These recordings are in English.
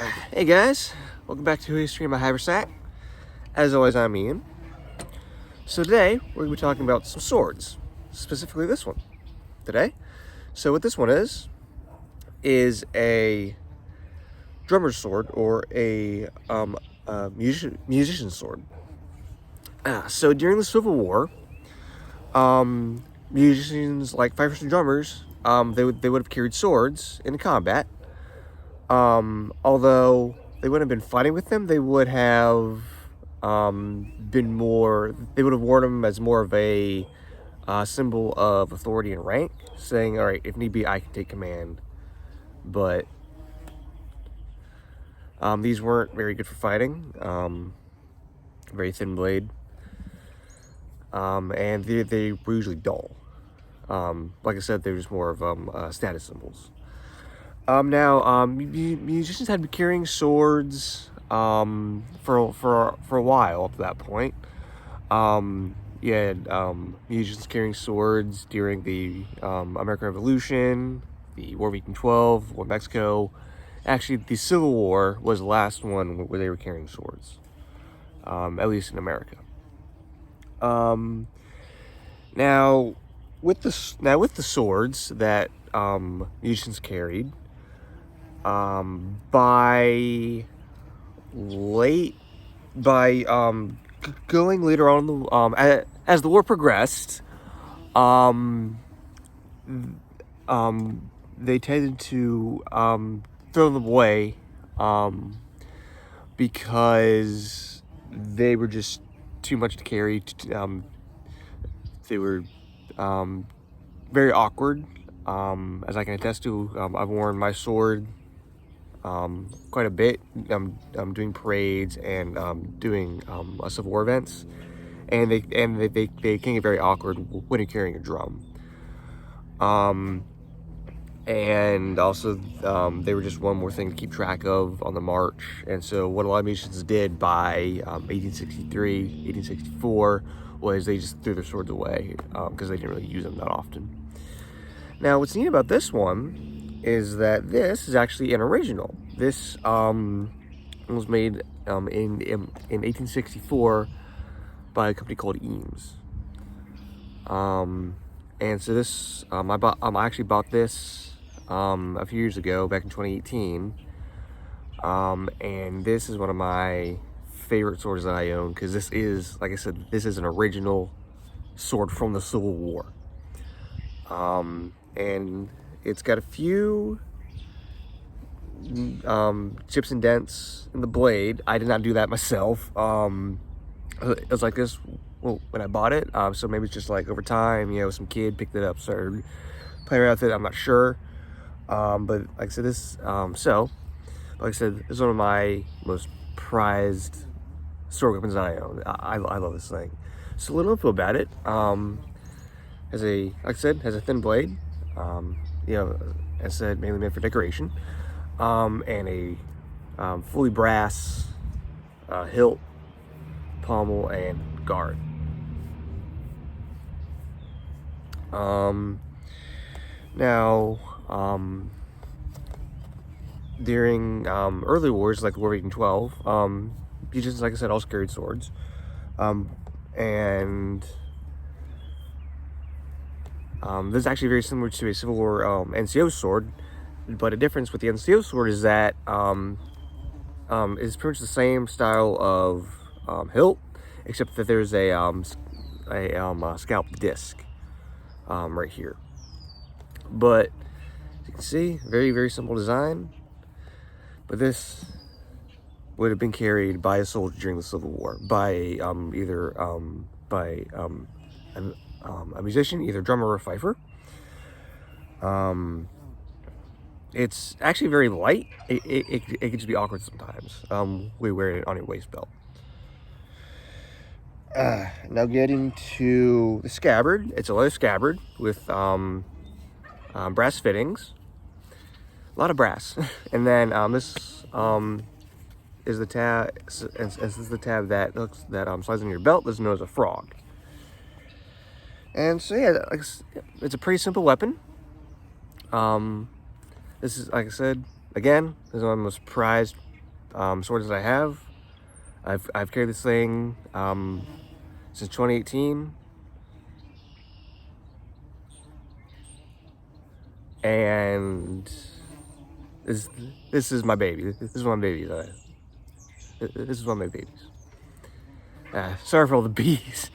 Hey guys, welcome back to History of my Haversack. As always, I'm Ian. So today, we're going to be talking about some swords, specifically this one today. So what this one is a drummer's sword or a musician's sword. So during the Civil War, musicians like fifers and drummers, they would have carried swords in combat. Although they wouldn't have been fighting with them, they would have been more. They would have worn them as more of a symbol of authority and rank, saying, "All right, if need be, I can take command." But these weren't very good for fighting. Very thin blade, and they were usually dull. Like I said, they were just more of status symbols. Musicians had been carrying swords for a while up to that point. You had musicians carrying swords during the American Revolution, the War of 1812, War of Mexico. Actually, the Civil War was the last one where they were carrying swords, at least in America. Now, with the swords that musicians carried, by going later on in the as the war progressed, they tended to throw them away because they were just too much to carry. They were very awkward. As I can attest to, I've worn my sword quite a bit. I'm doing parades and doing Civil War events, and they can get very awkward when you're carrying a drum. And also they were just one more thing to keep track of on the march. And so what a lot of musicians did by 1863, 1864 was they just threw their swords away because they didn't really use them that often. Now, what's neat about this one is that this is actually an original. This was made in 1864 by a company called Eames. And so this, I actually bought this a few years ago, back in 2018. And this is one of my favorite swords that I own because this is, like I said, this is an original sword from the Civil War. And it's got a few chips and dents in the blade. I did not do that myself. It was like this when I bought it. So maybe it's just like over time, some kid picked it up, started playing around with it. I'm not sure. But like I said, this is one of my most prized sword weapons that I own. I love this thing. So a little info about it. Has a thin blade. As I said, mainly meant for decoration. And a fully brass hilt, pommel, and guard. During early wars like the War of 1812, musicians, like I said, also carried swords. And this is actually very similar to a Civil War NCO sword, but a difference with the NCO sword is that it's pretty much the same style of hilt, except that there's a scalp disc right here. But as you can see, very, very simple design. But this would have been carried by a soldier during the Civil War, by either a musician, either drummer or fifer. It's actually very light. It can just be awkward sometimes. We wear it on your waist belt. Now getting to the scabbard. It's a leather scabbard with brass fittings. A lot of brass. And then this is the tab. This is the tab that slides in your belt. That's known as a frog. And so yeah, it's a pretty simple weapon. This is, like I said, again, this is one of my most prized sword that I have. I've carried this thing since 2018, and this is my baby. This is one of my babies. This is one of my babies. Sorry for all the bees.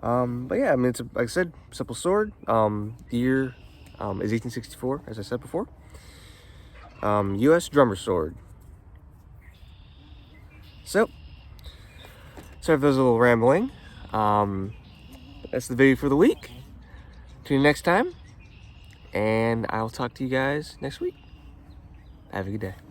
But yeah, I mean, it's like I said, simple sword. The year is 1864, as I said before. U.S. drummer sword. So, sorry if there's a little rambling. That's the video for the week. Tune in next time, and I'll talk to you guys next week. Have a good day.